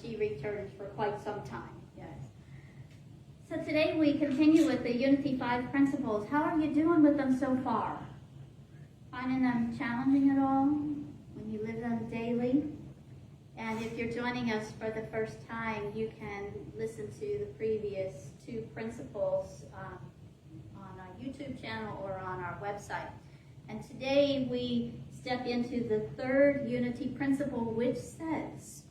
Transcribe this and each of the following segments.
She returns for quite some time. Yes. So today we continue with the Unity 5 principles. How are you doing with them so far? Finding them challenging at all when you live them daily? And if you're joining us for the first time, you can listen to the previous 2 principles on our YouTube channel or on our website. And today we step into the 3rd Unity principle, which says,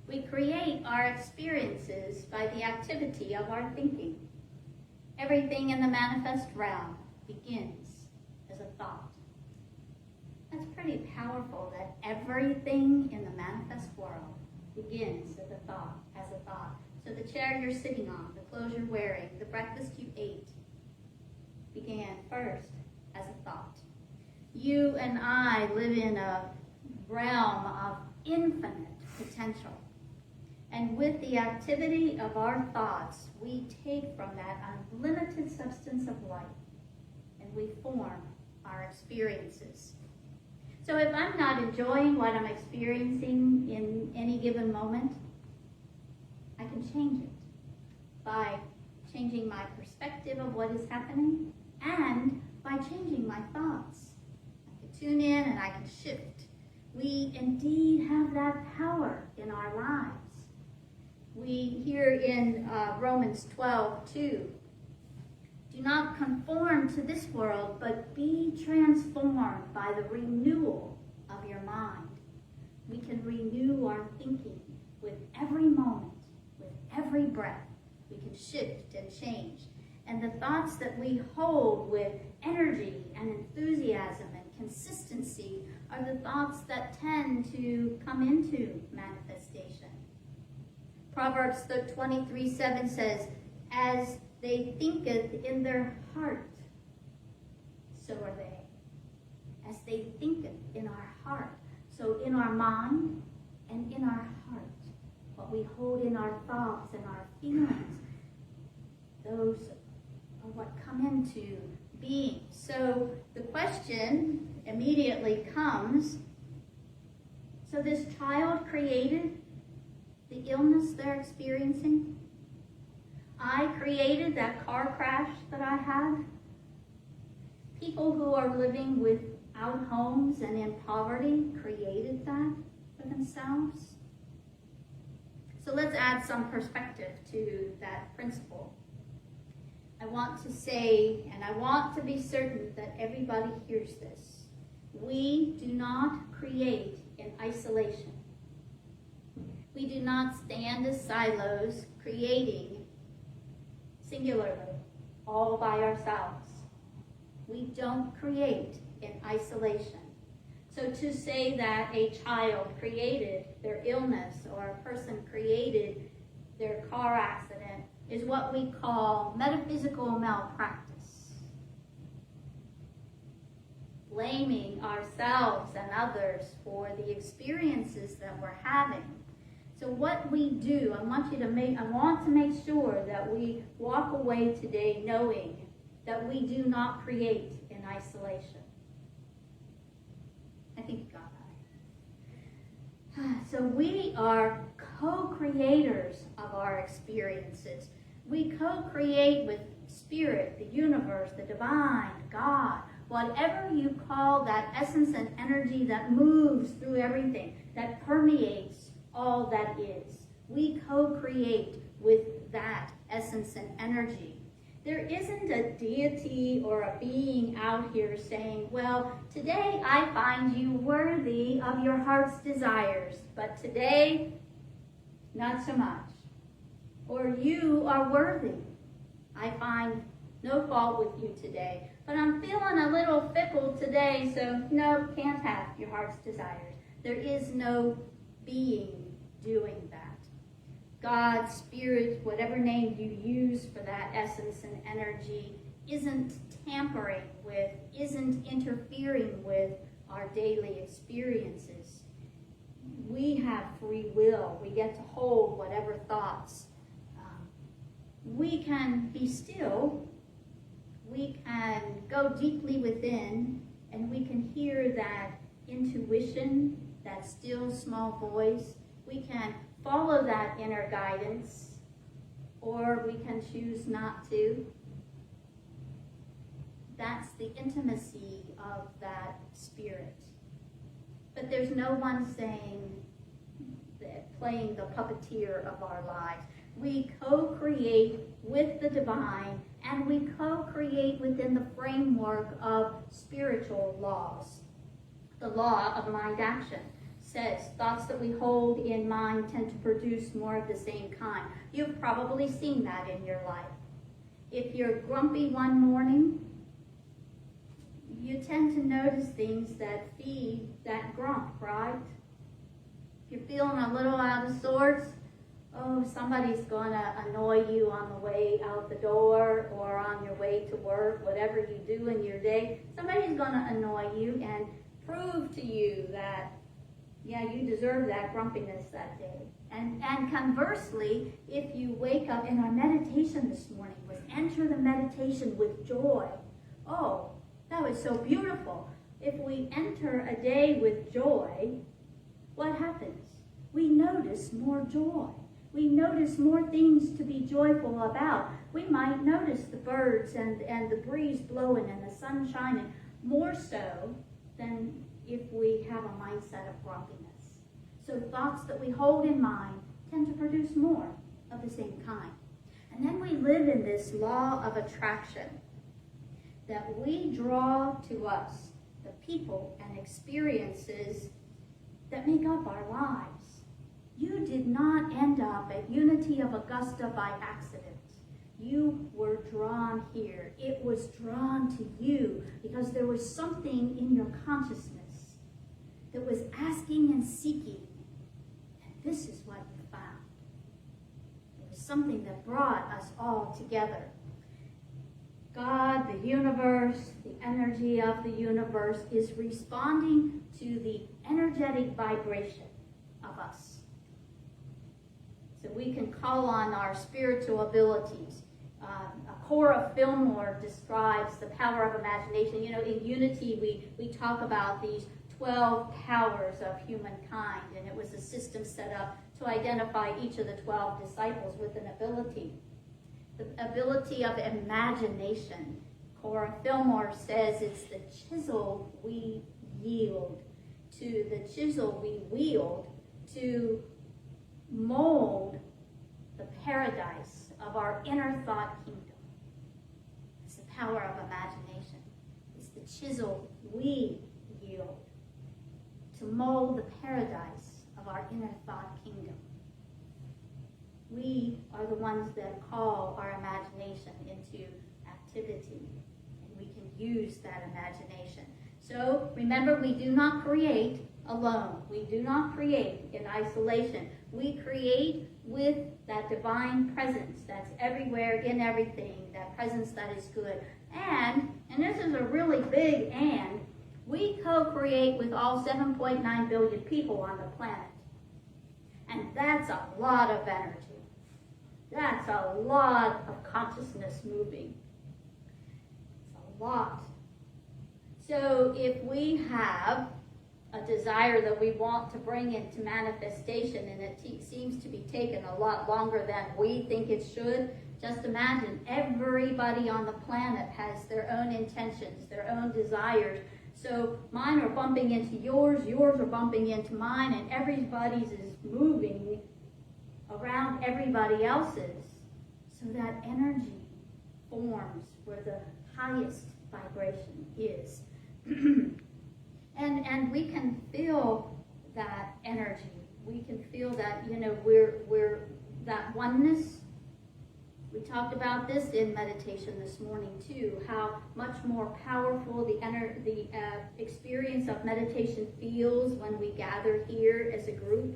we create our experiences by the activity of our thinking. Everything in the manifest realm begins as a thought. That's pretty powerful, that everything in the manifest world begins as a thought. So the chair you're sitting on, the clothes you're wearing, the breakfast you ate, began first as a thought. You and I live in a realm of infinite potential. And with the activity of our thoughts, we take from that unlimited substance of light and we form our experiences. So if I'm not enjoying what I'm experiencing in any given moment, I can change it by changing my perspective of what is happening and by changing my thoughts. I can tune in and I can shift. We indeed have that power in our lives. We hear in Romans 12:2, do not conform to this world, but be transformed by the renewal of your mind. We can renew our thinking with every moment, with every breath. We can shift and change. And the thoughts that we hold with energy and enthusiasm and consistency are the thoughts that tend to come into manifestation. Proverbs 23:7 says, as they thinketh in their heart, so are they. As they thinketh in our heart. So in our mind and in our heart, what we hold in our thoughts and our feelings, those are what come into being. So the question immediately comes, so this child created the illness they're experiencing? I created that car crash that I had? People who are living without homes and in poverty created that for themselves? So let's add some perspective to that principle. I want to say, and I want to be certain that everybody hears this. We do not create in isolation. We do not stand as silos creating singularly, all by ourselves. We don't create in isolation. So to say that a child created their illness or a person created their car accident is what we call metaphysical malpractice. Blaming ourselves and others for the experiences that we're having. So what we do, I want to make sure that we walk away today knowing that we do not create in isolation. I think you got that. So we are co-creators of our experiences. We co-create with Spirit, the universe, the divine, God, whatever you call that essence and energy that moves through everything, that permeates all that is. We co-create with that essence and energy. There isn't a deity or a being out here saying, well, today I find you worthy of your heart's desires, but today, not so much. Or you are worthy. I find no fault with you today, but I'm feeling a little fickle today, so no, can't have your heart's desires. There is no being doing that. God, Spirit, whatever name you use for that essence and energy, isn't tampering with, isn't interfering with our daily experiences. We have free will. We get to hold whatever thoughts. We can be still. We can go deeply within, and we can hear that intuition, that still small voice. We can follow that inner guidance, or we can choose not to. That's the intimacy of that spirit. But there's no one playing the puppeteer of our lives. We co-create with the divine, and we co-create within the framework of spiritual laws. The law of mind action says thoughts that we hold in mind tend to produce more of the same kind. You've probably seen that in your life. If you're grumpy one morning, you tend to notice things that feed that grump, right? If you're feeling a little out of sorts, somebody's going to annoy you on the way out the door or on your way to work, whatever you do in your day. Somebody's going to annoy you and prove to you that, you deserve that grumpiness that day. And conversely, if you wake up, in our meditation this morning was enter the meditation with joy. Oh, that was so beautiful. If we enter a day with joy, what happens? We notice more joy. We notice more things to be joyful about. We might notice the birds and the breeze blowing and the sun shining more so than if we have a mindset of grumpiness. So thoughts that we hold in mind tend to produce more of the same kind. And then we live in this law of attraction, that we draw to us the people and experiences that make up our lives. You did not end up at Unity of Augusta by accident. You were drawn here. It was drawn to you because there was something in your consciousness that was asking and seeking. And this is what you found. It was something that brought us all together. God, the universe, the energy of the universe is responding to the energetic vibration of us. So we can call on our spiritual abilities. Cora Fillmore describes the power of imagination. In Unity, we talk about these 12 powers of humankind, and it was a system set up to identify each of the 12 disciples with an ability. The ability of imagination. Cora Fillmore says it's the chisel we yield to, the chisel we wield to mold the paradise of our inner thought kingdom. It's the power of imagination. It's the chisel we yield to mold the paradise of our inner thought kingdom. We are the ones that call our imagination into activity, and we can use that imagination. So remember, we do not create alone. We do not create in isolation. We create with that divine presence that's everywhere, in everything, that presence that is good. And this is a really big and, we co-create with all 7.9 billion people on the planet. And that's a lot of energy. That's a lot of consciousness moving. It's a lot. So if we have a desire that we want to bring into manifestation, and it seems to be taking a lot longer than we think it should, just imagine everybody on the planet has their own intentions, their own desires. So mine are bumping into yours are bumping into mine, and everybody's is moving around everybody else's. So that energy forms where the highest vibration is. And we can feel that energy. We can feel that, we're that oneness. We talked about this in meditation this morning too, how much more powerful the experience of meditation feels when we gather here as a group.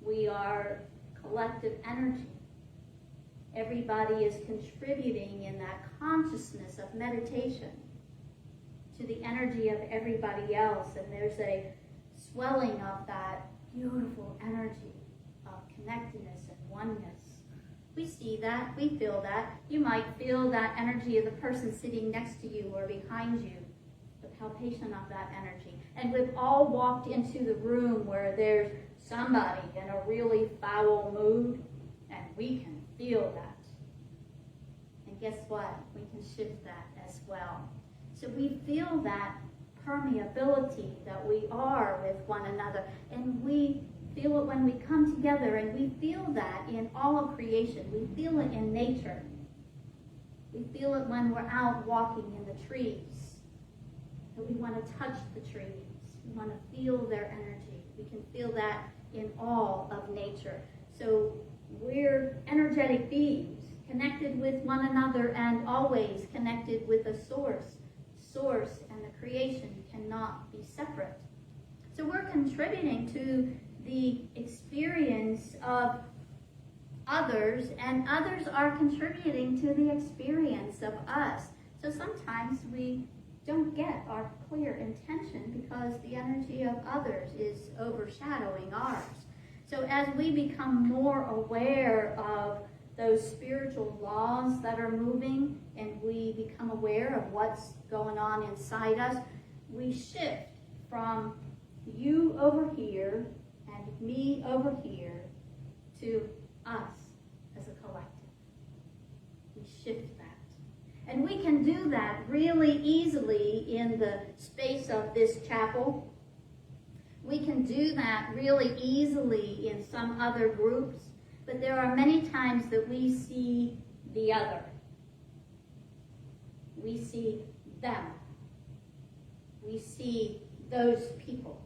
We are collective energy. Everybody is contributing in that consciousness of meditation to the energy of everybody else, and there's a swelling of that beautiful energy of connectedness and oneness. We see that, we feel that. You might feel that energy of the person sitting next to you or behind you, the palpation of that energy. And we've all walked into the room where there's somebody in a really foul mood, and we can feel that. And guess what? We can shift that as well. So we feel that permeability that we are with one another, and we feel it when we come together, and we feel that in all of creation. We feel it in nature. We feel it when we're out walking in the trees, that we want to touch the trees. We want to feel their energy. We can feel that in all of nature. So we're energetic beings, connected with one another and always connected with a source. Source and the creation cannot be separate. So we're contributing to the experience of others, and others are contributing to the experience of us. So sometimes we don't get our clear intention because the energy of others is overshadowing ours. So as we become more aware of those spiritual laws that are moving, and we become aware of what's going on inside us, we shift from you over here and me over here to us as a collective. We shift that. And we can do that really easily in the space of this chapel. We can do that really easily in some other groups. But there are many times that we see the other. We see them. We see those people.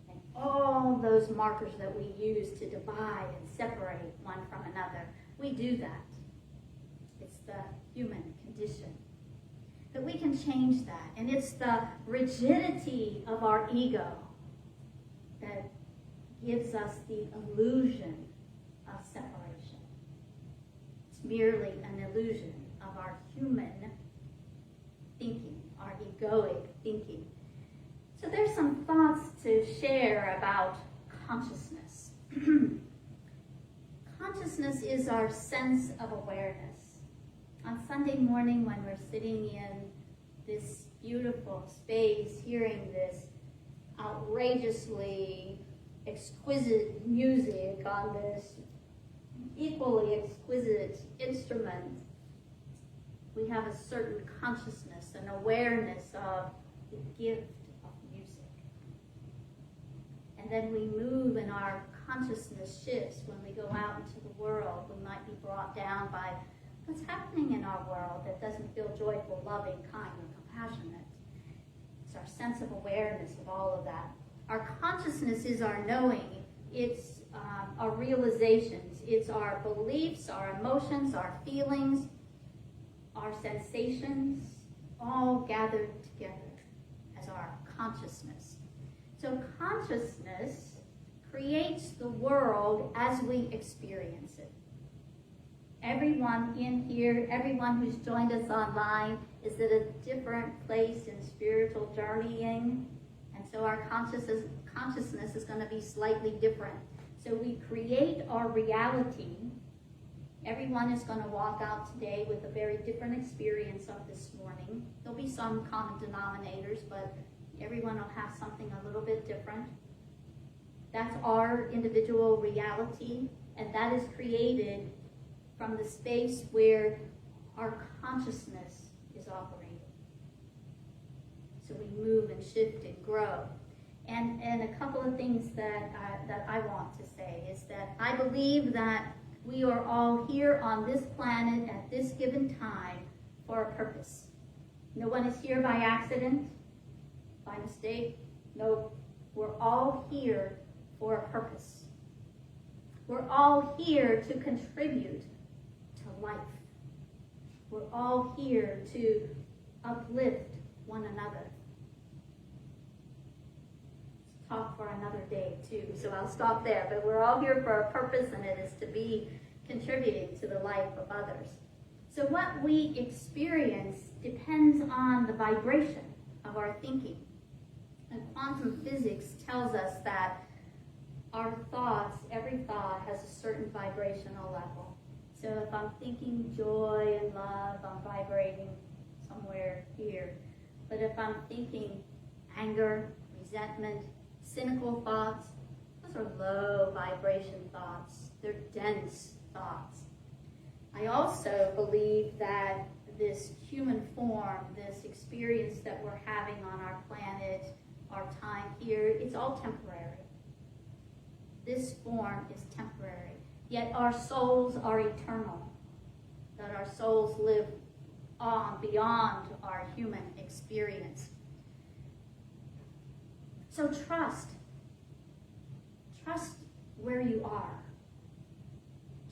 And all those markers that we use to divide and separate one from another. We do that. It's the human condition. But we can change that. And it's the rigidity of our ego that gives us the illusion of separation. It's merely an illusion of our human thinking, our egoic thinking. So there's some thoughts to share about consciousness. Consciousness is our sense of awareness. On Sunday morning when we're sitting in this beautiful space, hearing this outrageously exquisite music on this equally exquisite instrument, we have a certain consciousness and awareness of the gift of music. And then we move and our consciousness shifts when we go out into the world. We might be brought down by what's happening in our world that doesn't feel joyful, loving, kind, or compassionate. It's our sense of awareness of all of that. Our consciousness is our knowing. It's our realizations. It's our beliefs, our emotions, our feelings, our sensations, all gathered together as our consciousness. So consciousness creates the world as we experience it. Everyone in here, everyone who's joined us online is at a different place in spiritual journeying. And so our consciousness is going to be slightly different. So we create our reality. Everyone is going to walk out today with a very different experience of this morning. There'll be some common denominators, but everyone will have something a little bit different. That's our individual reality, and that is created from the space where our consciousness is operating. So we move and shift and grow. And a couple of things that I want to say is that I believe that we are all here on this planet at this given time for a purpose. No one is here by accident, by mistake. No, we're all here for a purpose. We're all here to contribute to life. We're all here to uplift one another. talk for another day too, so I'll stop there. But we're all here for a purpose, and it is to be contributing to the life of others. So what we experience depends on the vibration of our thinking. And quantum physics tells us that our thoughts, every thought has a certain vibrational level. So if I'm thinking joy and love, I'm vibrating somewhere here. But if I'm thinking anger, resentment, cynical thoughts, those are low vibration thoughts. They're dense thoughts. I also believe that this human form, this experience that we're having on our planet, our time here, it's all temporary. This form is temporary. Yet our souls are eternal. That our souls live on beyond our human experience. So trust. Trust where you are.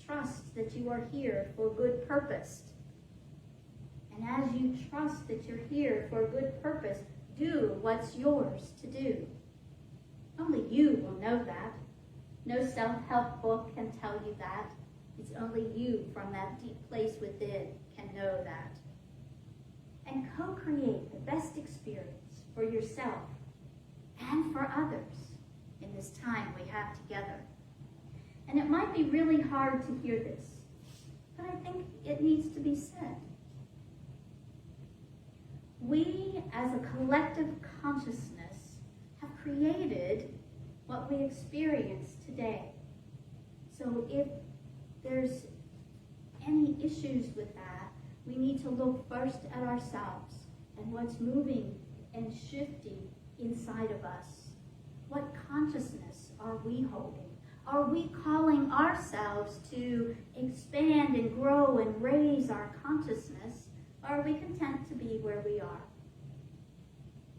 Trust that you are here for good purpose. And as you trust that you're here for a good purpose, do what's yours to do. Only you will know that. No self-help book can tell you that. It's only you from that deep place within can know that. And co-create the best experience for yourself and for others in this time we have together. And it might be really hard to hear this, but I think it needs to be said. We, as a collective consciousness, have created what we experience today. So if there's any issues with that, we need to look first at ourselves and what's moving and shifting inside of us. What consciousness are we holding? Are we calling ourselves to expand and grow and raise our consciousness? Or are we content to be where we are?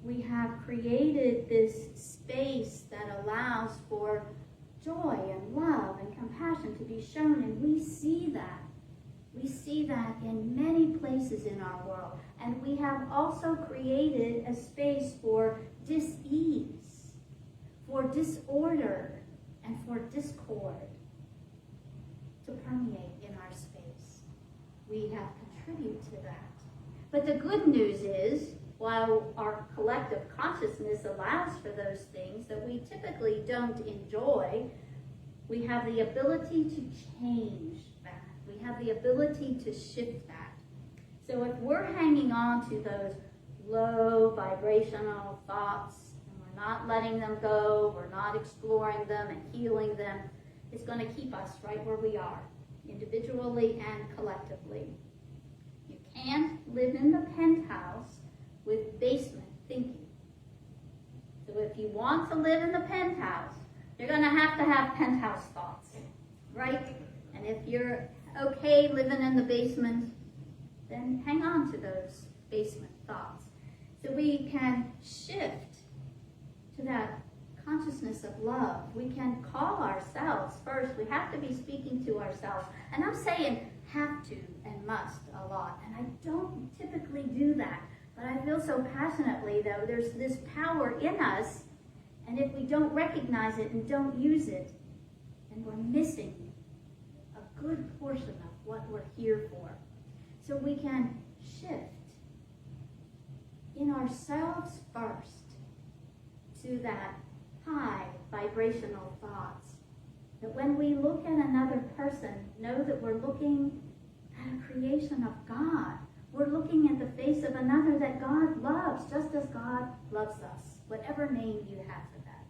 We have created this space that allows for joy and love and compassion to be shown, and we see that. We see that in many places in our world. And we have also created a space for dis-ease, for disorder, and for discord to permeate in our space. We have contributed to that. But the good news is, while our collective consciousness allows for those things that we typically don't enjoy, we have the ability to change that. We have the ability to shift that. So if we're hanging on to those low vibrational thoughts, and we're not letting them go, we're not exploring them and healing them, it's going to keep us right where we are, individually and collectively. You can't live in the penthouse with basement thinking. So if you want to live in the penthouse, you're going to have penthouse thoughts, right? And if you're okay living in the basement, then hang on to those basement thoughts. So we can shift to that consciousness of love. We can call ourselves first. We have to be speaking to ourselves. And I'm saying have to and must a lot. And I don't typically do that. But I feel so passionately, though, there's this power in us. And if we don't recognize it and don't use it, then we're missing a good portion of what we're here for. So we can shift in ourselves first to that high vibrational thoughts. That when we look at another person, know that we're looking at a creation of God. We're looking at the face of another that God loves, just as God loves us, whatever name you have for that.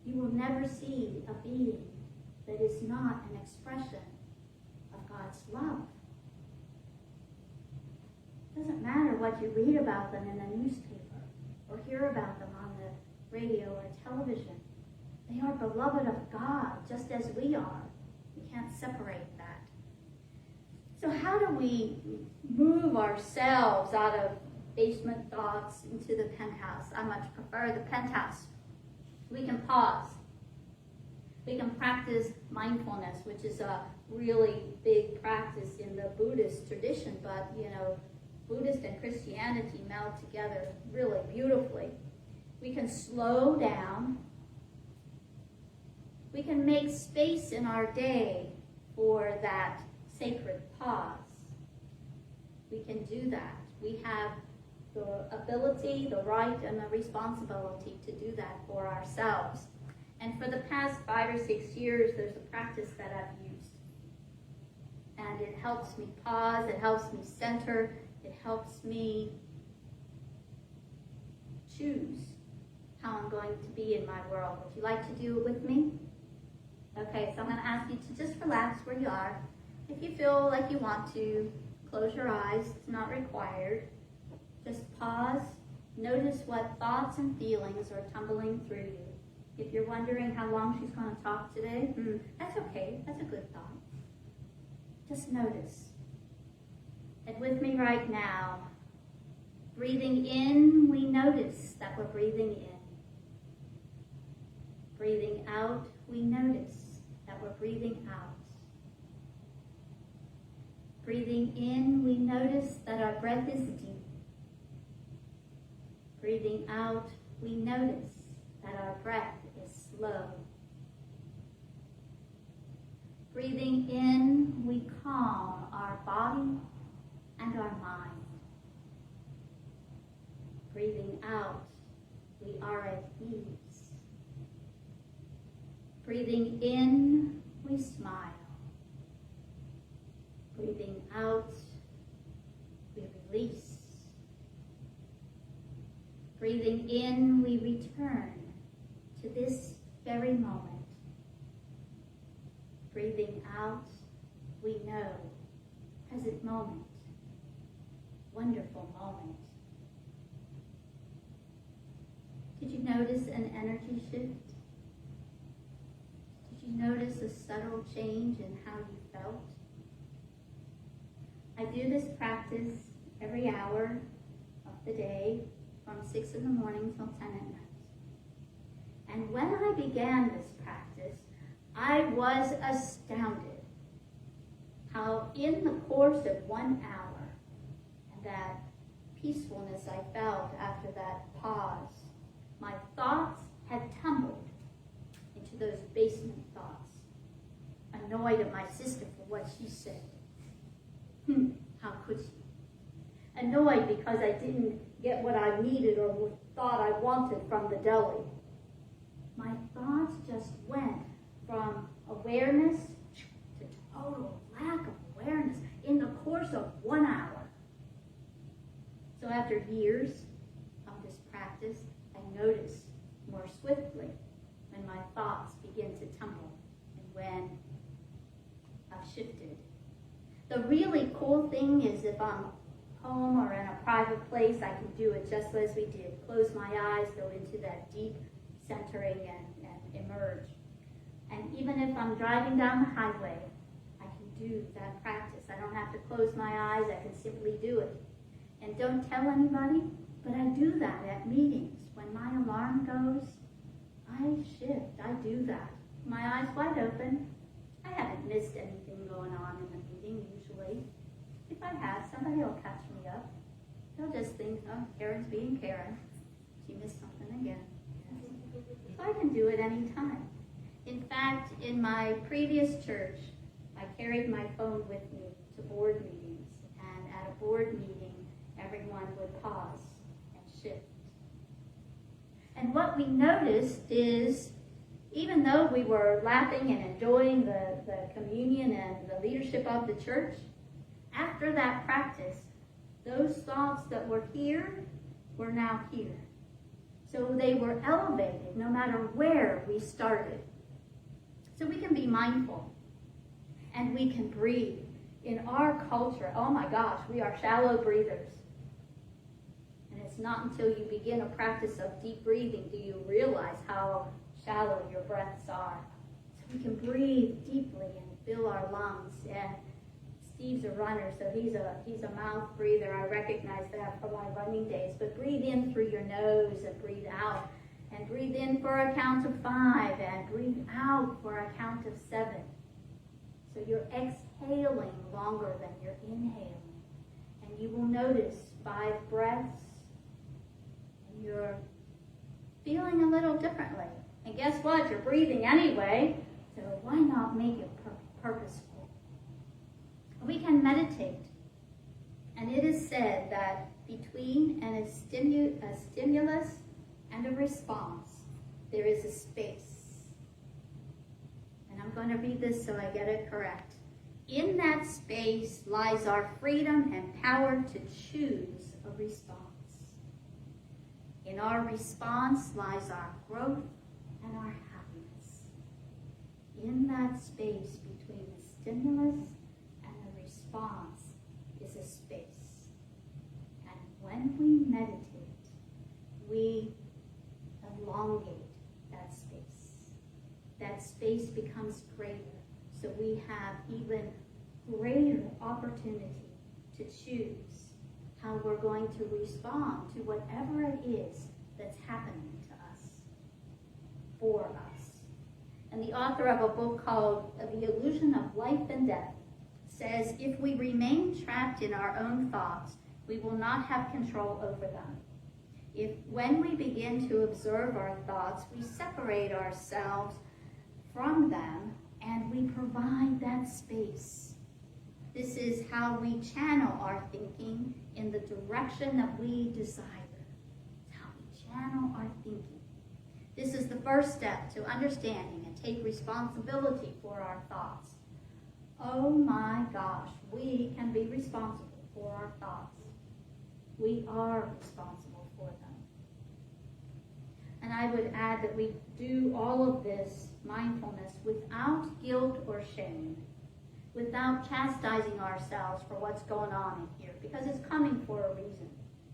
You will never see a being that is not an expression of God's love. It doesn't matter what you read about them in the newspaper or hear about them on the radio or television. They are beloved of God, just as we are. We can't separate that. So how do we move ourselves out of basement thoughts into the penthouse? I much prefer the penthouse. We can pause. We can practice mindfulness, which is a really big practice in the Buddhist tradition, but Buddhist and Christianity meld together really beautifully. We can slow down. We can make space in our day for that sacred pause. We can do that. We have the ability, the right, and the responsibility to do that for ourselves. And for the past 5 or 6 years, there's a practice that I've used. And it helps me pause, it helps me center, it helps me choose how I'm going to be in my world. Would you like to do it with me? Okay, so I'm going to ask you to just relax where you are. If you feel like you want to, close your eyes. It's not required. Just pause. Notice what thoughts and feelings are tumbling through you. If you're wondering how long she's going to talk today, that's okay. That's a good thought. Just notice. And with me right now, breathing in, we notice that we're breathing in. Breathing out, we notice that we're breathing out. Breathing in, we notice that our breath is deep. Breathing out, we notice that our breath is slow. Breathing in, we calm our body and our mind. Breathing out, we are at ease. Breathing in, we smile. Breathing out, we release. Breathing in, we return to this very moment. Breathing out, we know, present moment, wonderful moment. Did you notice an energy shift? Did you notice a subtle change in how you felt? I do this practice every hour of the day from 6 in the morning till 10 at night. And when I began this practice, I was astounded how in the course of 1 hour, and that peacefulness I felt after that pause, my thoughts had tumbled into those basement thoughts, annoyed at my sister for what she said. How could she? Annoyed because I didn't get what I needed or thought I wanted from the deli. My thoughts just went from awareness to total lack of awareness in the course of 1 hour. So after years of this practice, I notice more swiftly when my thoughts begin to tumble and when I've shifted. The really cool thing is if I'm home or in a private place, I can do it just as we did. Close my eyes, go into that deep centering and emerge. And even if I'm driving down the highway, I can do that practice. I don't have to close my eyes, I can simply do it. And don't tell anybody, but I do that at meetings. When my alarm goes, I shift, I do that. My eyes wide open. I haven't missed anything going on in the meeting usually. If I have, somebody will catch me up. They'll just think, oh, Karen's being Karen. She missed something again. So I can do it anytime. In fact, in my previous church, I carried my phone with me to board meetings. And at a board meeting, everyone would pause and shift. And what we noticed is, even though we were laughing and enjoying the communion and the leadership of the church, after that practice, those thoughts that were here were now here. So they were elevated no matter where we started. So we can be mindful and we can breathe. In our culture, oh my gosh, we are shallow breathers. And it's not until you begin a practice of deep breathing do you realize how shallow your breaths are. So we can breathe deeply and fill our lungs. And Steve's a runner, so he's a mouth breather. I recognize that from my running days. But breathe in through your nose and breathe out. And breathe in for a count of 5 and breathe out for a count of 7. So you're exhaling longer than you're inhaling. And you will notice 5 breaths and you're feeling a little differently. And guess what? You're breathing anyway, so why not make it purposeful? We can meditate. And it is said that between a stimulus and a response, there is a space. And I'm going to read this so I get it correct. In that space lies our freedom and power to choose a response. In our response lies our growth and our happiness. In that space between the stimulus and the response is a space. And when we meditate, we elongate that space. That space becomes greater. So we have even greater opportunity to choose how we're going to respond to whatever it is that's happening to us, for us. And the author of a book called The Illusion of Life and Death says, if we remain trapped in our own thoughts, we will not have control over them. When we begin to observe our thoughts, we separate ourselves from them and we provide that space. This is how we channel our thinking in the direction that we desire. It's how we channel our thinking. This is the first step to understanding and take responsibility for our thoughts. Oh my gosh, we can be responsible for our thoughts. We are responsible for them. And I would add that we do all of this mindfulness without guilt or shame, without chastising ourselves for what's going on in here, because it's coming for a reason.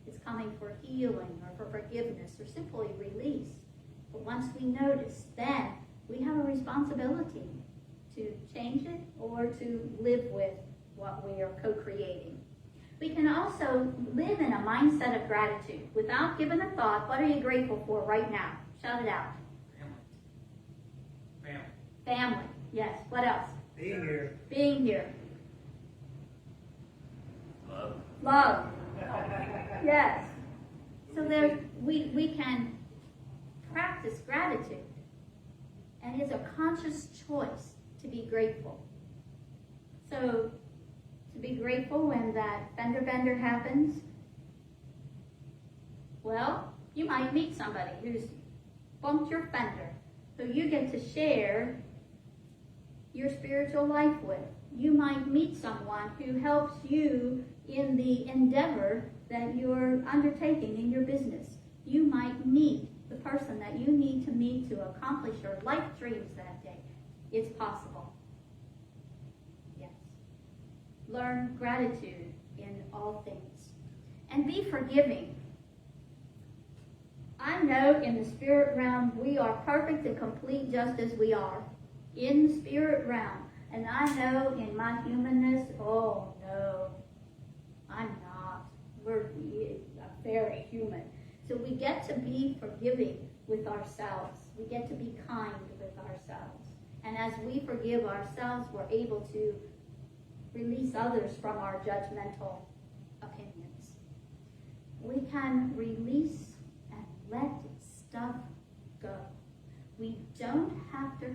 It's coming for healing or for forgiveness or simply release. But once we notice, then we have a responsibility to change it or to live with what we are co-creating. We can also live in a mindset of gratitude without giving a thought. What are you grateful for right now? Shout it out. Family. Yes. What else? Being here. Being here. Love. Love. Yes. So there, we can practice gratitude. And it's a conscious choice to be grateful. So to be grateful when that fender bender happens, well, you might meet somebody who's bumped your fender, who you get to share your spiritual life with. You might meet someone who helps you in the endeavor that you're undertaking in your business. You might meet the person that you need to meet to accomplish your life dreams that day. It's possible. Yes. Learn gratitude in all things. And be forgiving. I know in the spirit realm we are perfect and complete just as we are. In the spirit realm. And I know in my humanness, oh no, I'm not. We're very human. So we get to be forgiving with ourselves. We get to be kind with ourselves. And as we forgive ourselves, we're able to release others from our judgmental opinions. We can release and let stuff go. We don't have to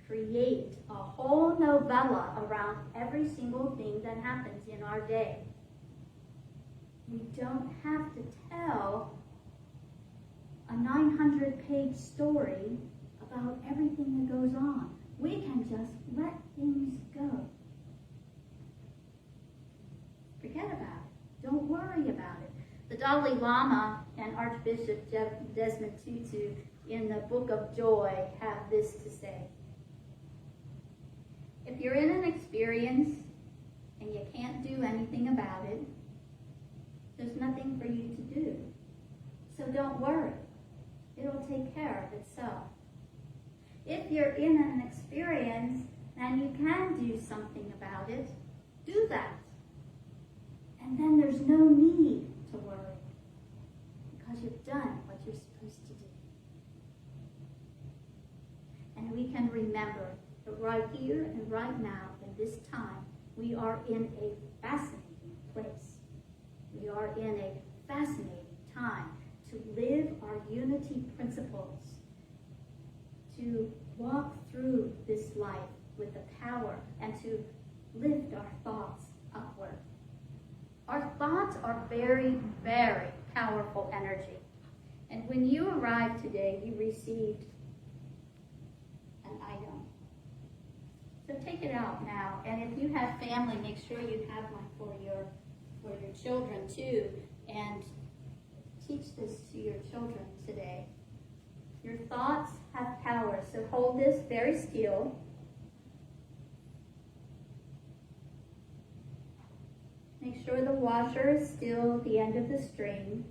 create a whole novella around every single thing that happens in our day. We don't have to tell a 900-page story about everything that goes on. We can just let things go. Forget about it. Don't worry about it. The Dalai Lama and Archbishop Desmond Tutu in the Book of Joy have this to say. If you're in an experience and you can't do anything about it, there's nothing for you to do. So don't worry. It'll take care of itself. If you're in an experience and you can do something about it, do that. And then there's no need to worry because you've done what you're supposed to do. And we can remember that right here and right now, in this time, we are in a fascinating place. We are in a fascinating time to live our unity principles, to walk through this life with the power and to lift our thoughts upward. Our thoughts are very, very powerful energy. And when you arrived today, you received an item. So take it out now. And if you have family, make sure you have one for your children too. And teach this to your children today. Your thoughts have power. So hold this very still. Make sure the washer is still at the end of the string.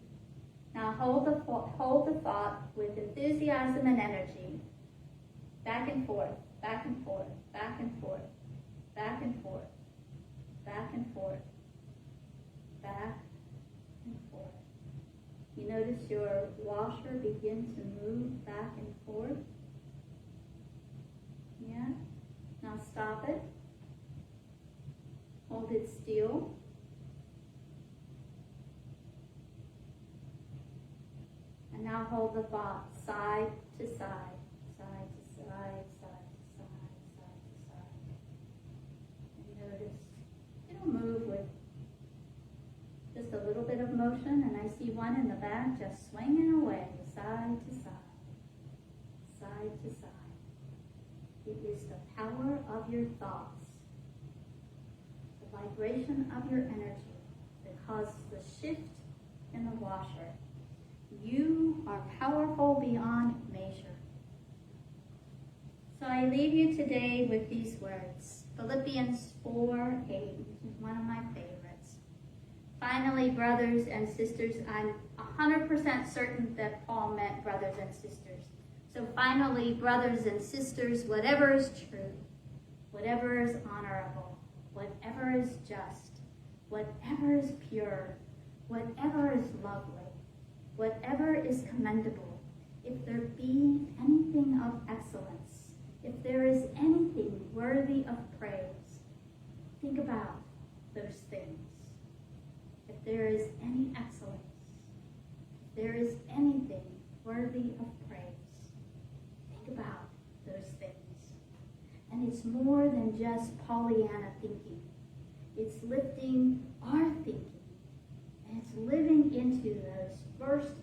Now hold the thought with enthusiasm and energy. Back and forth, back and forth, back and forth, back and forth, back and forth, back and forth. You notice your washer begin to move back and forth? Yeah? Now stop it. Hold it still. And now hold the thought side to side, side to side, side to side, side to side. And notice it'll move with just a little bit of motion, and I see one in the back just swinging away, side to side, side to side. It is the power of your thoughts, the vibration of your energy that causes the shift in the washer. You are powerful beyond measure. So I leave you today with these words. Philippians 4:8, which is one of my favorites. Finally, brothers and sisters, I'm 100% certain that Paul meant brothers and sisters. So finally, brothers and sisters, whatever is true, whatever is honorable, whatever is just, whatever is pure, whatever is lovely, whatever is commendable, if there be anything of excellence, if there is anything worthy of praise, think about those things. If there is any excellence, if there is anything worthy of praise, think about those things. And it's more than just Pollyanna thinking. It's lifting our thinking. And it's living into those first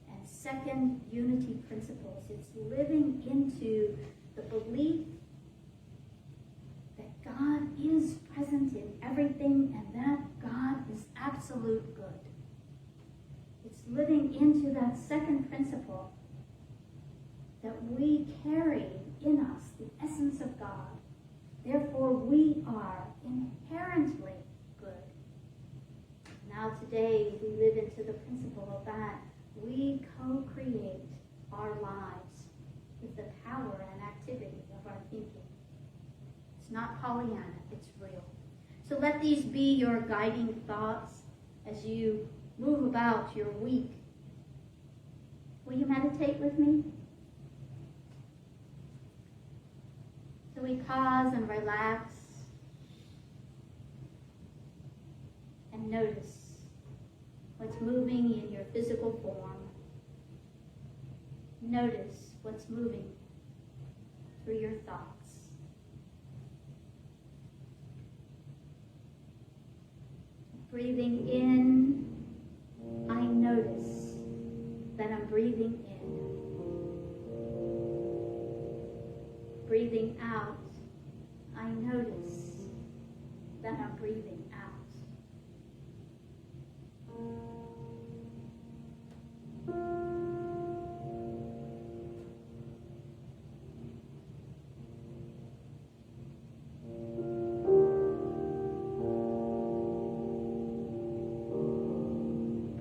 and second unity principles. It's living into the belief that God is present in everything and that God is absolute good. It's living into that second principle that we carry in us the essence of God. Therefore, we are inherently good. Now today, we live into the principle of that. We co-create our lives with the power and activity of our thinking. It's not Pollyanna, it's real. So let these be your guiding thoughts as you move about your week. Will you meditate with me? So we pause and relax and notice what's moving in your physical form. Notice what's moving through your thoughts. Breathing in, I notice that I'm breathing in. Breathing out, I notice that I'm breathing out.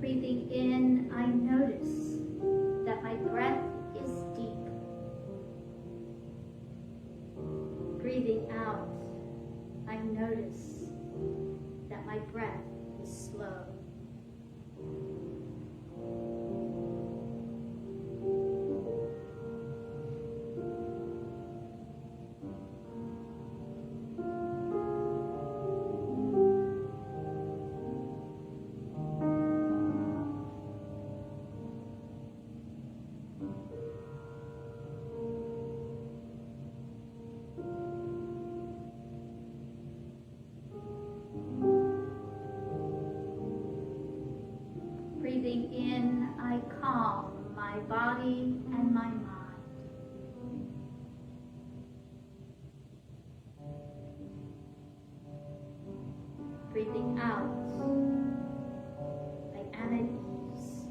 Breathing in, I notice that my breath is deep. Breathing out, I notice that my breath is slow. Breathing out, I am at ease.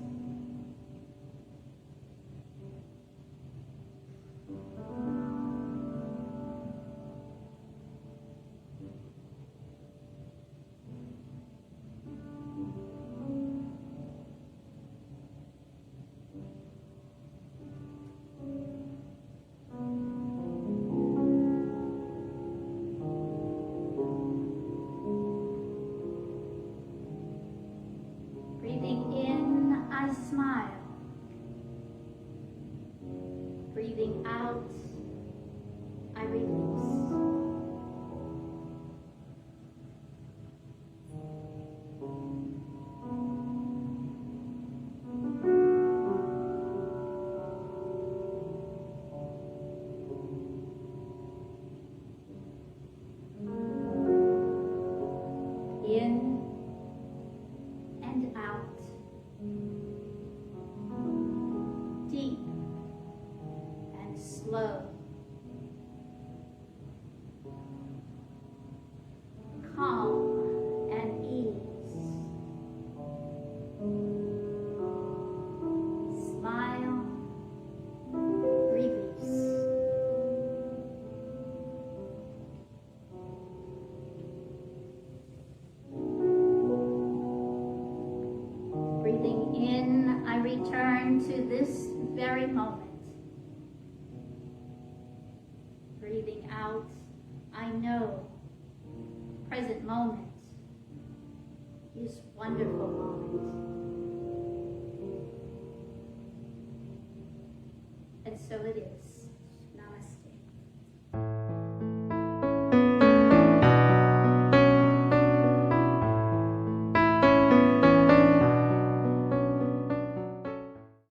Breathing in, I smile. Breathing out, I release. In and out. Deep and slow. Calm and ease. Smile, release. Breathing in, I return to this very moment. Breathing out, I know present moment is wonderful moment. And so it is.